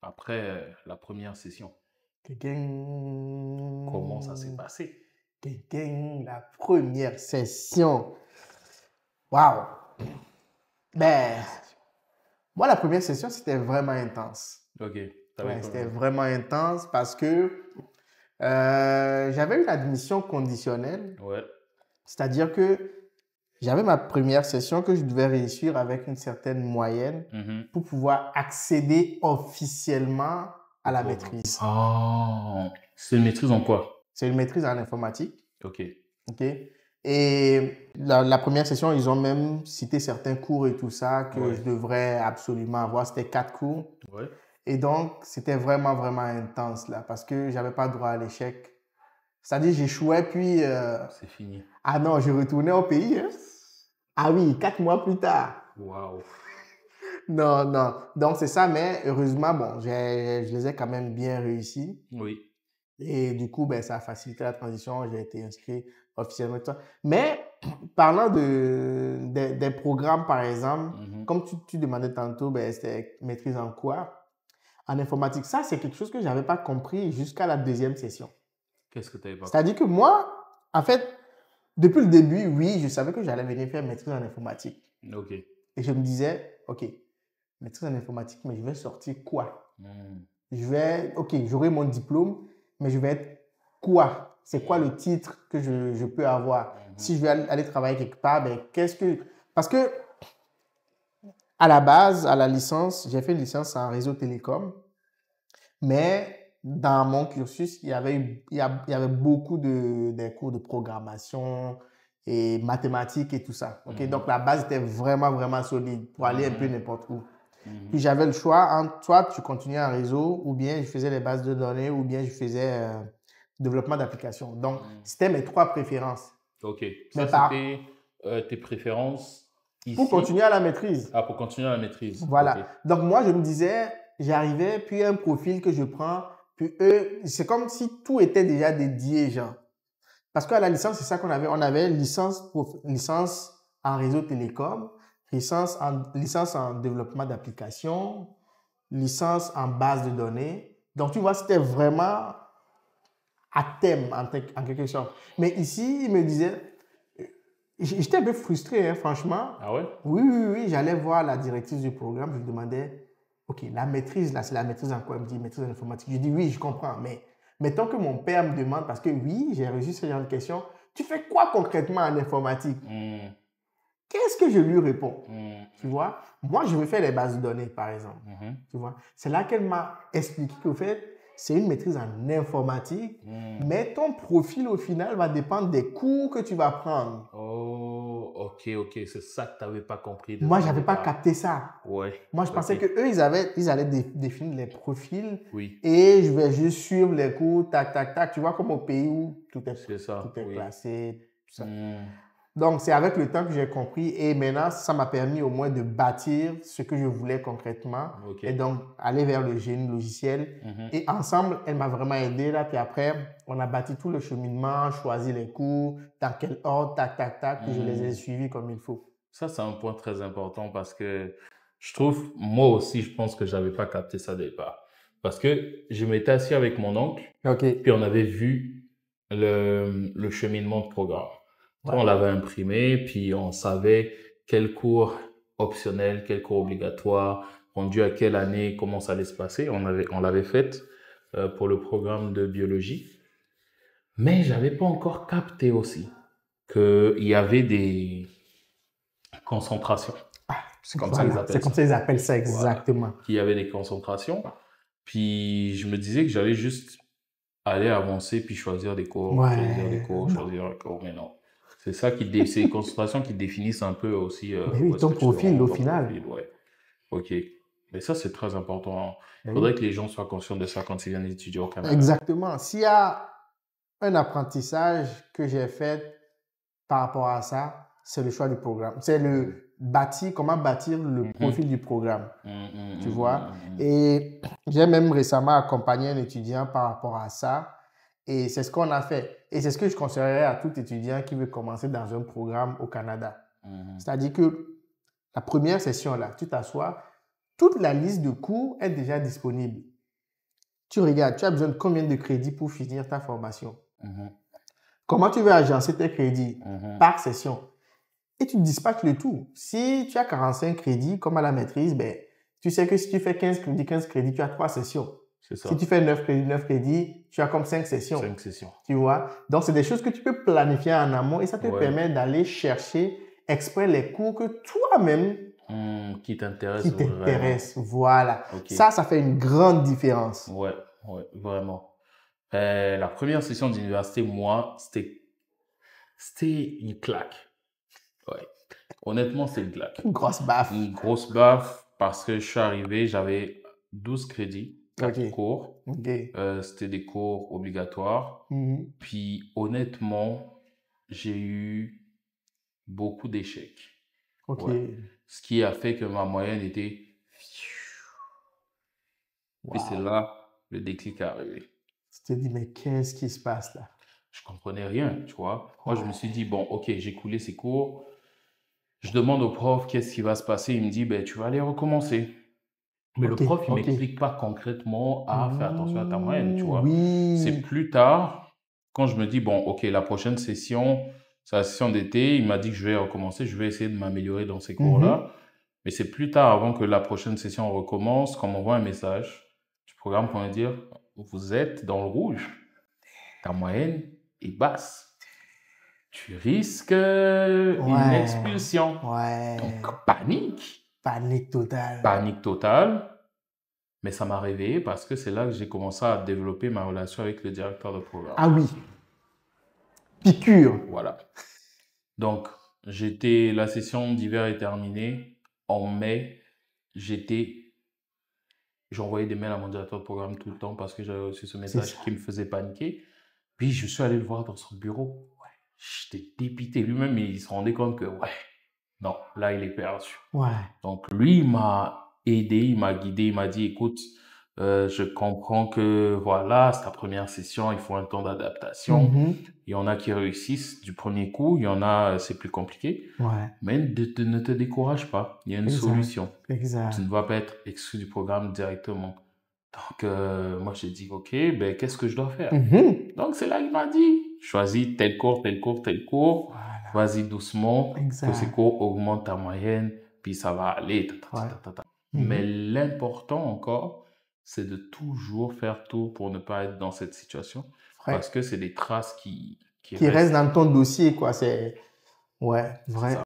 après la première session, comment ça s'est Gang, passé? gang, la première session. Waouh! Ben, Première session. moi, la première session, c'était vraiment intense. Ok, t'avais Ouais, quoi? c'était vraiment intense parce que j'avais une admission conditionnelle, Ouais. c'est-à-dire que j'avais ma première session que je devais réussir avec une certaine moyenne Mhm. pour pouvoir accéder officiellement à la maîtrise. Ah, c'est une maîtrise en quoi? C'est une maîtrise en informatique. Ok. OK? Et la première session, ils ont même cité certains cours et tout ça que Ouais. je devrais absolument avoir. C'était 4 cours. Ouais. Et donc, c'était vraiment, vraiment intense là parce que j'avais pas droit à l'échec. C'est-à-dire, j'échouais, puis C'est fini. ah non, je retournais au pays. Hein. Ah oui, 4 mois plus tard. Waouh. Non, non. Donc, c'est ça, mais heureusement, bon, je les ai quand même bien réussi. Oui. Et du coup, ben, ça a facilité la transition. J'ai été inscrit officiellement. Et tout ça. Mais parlant des programmes, par exemple, Mhm. comme tu demandais tantôt, ben, c'était maîtrise en quoi? En informatique. Ça, c'est quelque chose que je n'avais pas compris jusqu'à la deuxième session. Qu'est-ce que t'avais pas C'est-à-dire que moi, en fait, depuis le début, oui, je savais que j'allais venir faire maîtrise en informatique. compris? Ok. Et je me disais, OK, maîtrise en informatique, mais je vais sortir quoi? Hmm. OK, j'aurai mon diplôme, mais je vais être quoi? C'est quoi le titre que je peux avoir? Si je vais aller travailler quelque part, ben, qu'est-ce que... Parce que, à la base, à la licence, j'ai fait une licence en réseau télécom, mais dans mon cursus, il y avait beaucoup des cours de programmation et mathématiques et tout ça. OK? Donc, la base était vraiment, vraiment solide pour aller un peu n'importe où. Puis j'avais le choix entre soit tu continuais en réseau, ou bien je faisais les bases de données, ou bien je faisais développement d'applications. Donc, c'était mes trois préférences. Ok. Mais Ça, c'était tes préférences pour ici. continuer à la maîtrise, Ah, pour continuer la maîtrise. Ok. voilà. Donc, moi, je me disais, j'arrivais, puis un profil que je prends, puis eux, c'est comme si tout était déjà dédié, genre. Parce qu'à la licence, c'est ça qu'on avait. On avait licence en réseau télécom, licence en développement d'applications, licence en base de données. Donc, tu vois, c'était vraiment à thème en quelque sorte. Mais ici, il me disait, j'étais un peu frustré, hein, franchement. Ah ouais? Oui, oui, oui, j'allais voir la directrice du programme, je lui demandais, OK, la maîtrise, là, c'est la maîtrise en quoi? Elle me dit, maîtrise en informatique. Je dis, oui, je comprends, mais mettons que mon père me demande, parce que oui, j'ai reçu ce genre de questions, tu fais quoi concrètement en informatique? Hmm. Qu'est-ce que je lui réponds? Hmm. Tu vois, moi, je veux faire les bases de données, par exemple. Mhm. Tu vois, c'est là qu'elle m'a expliqué qu'au fait, c'est une maîtrise en informatique, mais ton profil, au final, va dépendre des cours que tu vas prendre. Oh, ok, ok. C'est ça que tu n'avais pas compris Moi, au je n'avais pas départ. capté ça. Ouais. Moi, je Ok. pensais qu'eux, ils allaient définir les profils Oui. et je vais juste suivre les cours, tac, tac, tac. Tu vois, comme au pays où C'est ça. tout est Oui. classé, tout ça. Hmm. Donc, c'est avec le temps que j'ai compris et maintenant, ça m'a permis au moins de bâtir ce que je voulais concrètement Ok. et donc aller vers le génie logiciel. Mhm. Et ensemble, elle m'a vraiment aidé là. Puis après, on a bâti tout le cheminement, choisi les cours, dans quel ordre, tac, tac, tac, puis je les ai suivis comme il faut. Ça, c'est un point très important parce que je trouve, moi aussi, je pense que j'avais pas capté ça dès le départ. Parce que je m'étais assis avec mon oncle, OK. puis on avait vu le cheminement de programme. Ouais. On l'avait imprimé, puis on savait quel cours optionnel, quel cours obligatoire, rendu à quelle année, comment ça allait se passer. On l'avait fait pour le programme de biologie. Mais j'avais pas encore capté aussi qu'il y avait des concentrations. C'est comme ça qu'ils Voilà, c'est appellent comme ça. ça qu'ils appellent ça Voilà. exactement. Qu'il y avait des concentrations. Puis je me disais que j'allais juste aller avancer puis choisir des cours, choisir des Ouais, cours, non. choisir des cours. Mais non. C'est ça c'est les concentrations qui définissent un peu aussi Mais où oui, est-ce ton que tu te profil rends, au ton final. profil. Ouais. OK. Mais ça, c'est très important. Il Mais faudrait oui. que les gens soient conscients de ça quand ils viennent étudier au Canada. Exactement. S'il y a un apprentissage que j'ai fait par rapport à ça, c'est le choix du programme. C'est comment bâtir le profil du programme, tu vois. Et j'ai même récemment accompagné un étudiant par rapport à ça. Et c'est ce qu'on a fait. Et c'est ce que je conseillerais à tout étudiant qui veut commencer dans un programme au Canada. C'est-à-dire que la première session, là, tu t'assois, toute la liste de cours est déjà disponible. tu regardes, tu as besoin de combien de crédits pour finir ta formation? Mhm. Comment tu veux agencer tes crédits? Mhm. Par session. Et tu dispatches le tout. Si tu as 45 crédits, comme à la maîtrise, ben, tu sais que si tu fais 15 crédits, tu as 3 sessions. C'est Si ça. tu fais 9 crédits, tu as comme 5 sessions. 5 sessions. Tu vois? Donc, c'est des choses que tu peux planifier en amont et ça te Ouais. permet d'aller chercher exprès les cours que toi-même Qui t'intéresse qui vraiment. t'intéressent. Voilà. Ok. Ça fait une grande différence. Ouais, ouais, vraiment. La première session d'université, moi, c'était une claque. Ouais. Honnêtement, c'était une claque. Une grosse baffe. Une grosse baffe parce que je suis arrivé, j'avais 12 crédits, 4 Ok. cours. Ok. C'était des cours obligatoires. Mhm. Puis honnêtement, j'ai eu beaucoup d'échecs. Ok. Ouais. Ce qui a fait que ma moyenne était... Puis c'est Wow. là le déclic est arrivé. Tu te dis, mais qu'est-ce qui se passe là? Je comprenais rien, tu vois. Moi, je me Ouais. suis dit, bon, ok, j'ai coulé ces cours. Je demande au prof qu'est-ce qui va se passer. Il me dit, ben, tu vas aller recommencer. Mais le Ok, prof, il ok. m'explique pas concrètement, fais attention à ta moyenne, tu vois. C'est Oui. plus tard, quand je me dis, bon, ok, la prochaine session, c'est la session d'été, il m'a dit que je vais recommencer, je vais essayer de m'améliorer dans ces cours-là. Mais c'est plus tard, avant que la prochaine session recommence, qu'on m'envoie un message du programme pour me dire, vous êtes dans le rouge, ta moyenne est basse. Tu risques une Ouais. expulsion. Ouais. Donc, panique. Panique totale. Panique totale. Mais ça m'a réveillé parce que c'est là que j'ai commencé à développer ma relation avec le directeur de programme. Ah oui. Piqûre. Voilà. Donc, la session d'hiver est terminée. En mai, j'envoyais des mails à mon directeur de programme tout le temps parce que j'avais reçu ce message qui me faisait paniquer. Puis, je suis allé le voir dans son bureau. Ouais. J'étais dépité. Lui-même, il se rendait compte que, ouais, non, là, il est perdu. Ouais. Donc, lui, il m'a aidé, il m'a guidé, il m'a dit, écoute, je comprends que, voilà, c'est ta première session, il faut un temps d'adaptation. Il y en a qui réussissent du premier coup, il y en a, c'est plus compliqué. Ouais. Mais ne te décourage pas, il y a une solution. Exact. Tu ne vas pas être exclu du programme directement. Donc, moi, j'ai dit, OK, ben, qu'est-ce que je dois faire? Donc, c'est là qu'il m'a dit, choisis tel cours, tel cours, tel cours. Voilà. Vas-y doucement, Exact. que ces cours augmentent ta moyenne, puis ça va aller. Mais l'important encore, c'est de toujours faire tout pour ne pas être dans cette situation. Vrai. Parce que c'est des traces qui restent dans ton dossier, quoi. C'est... Ouais, vrai.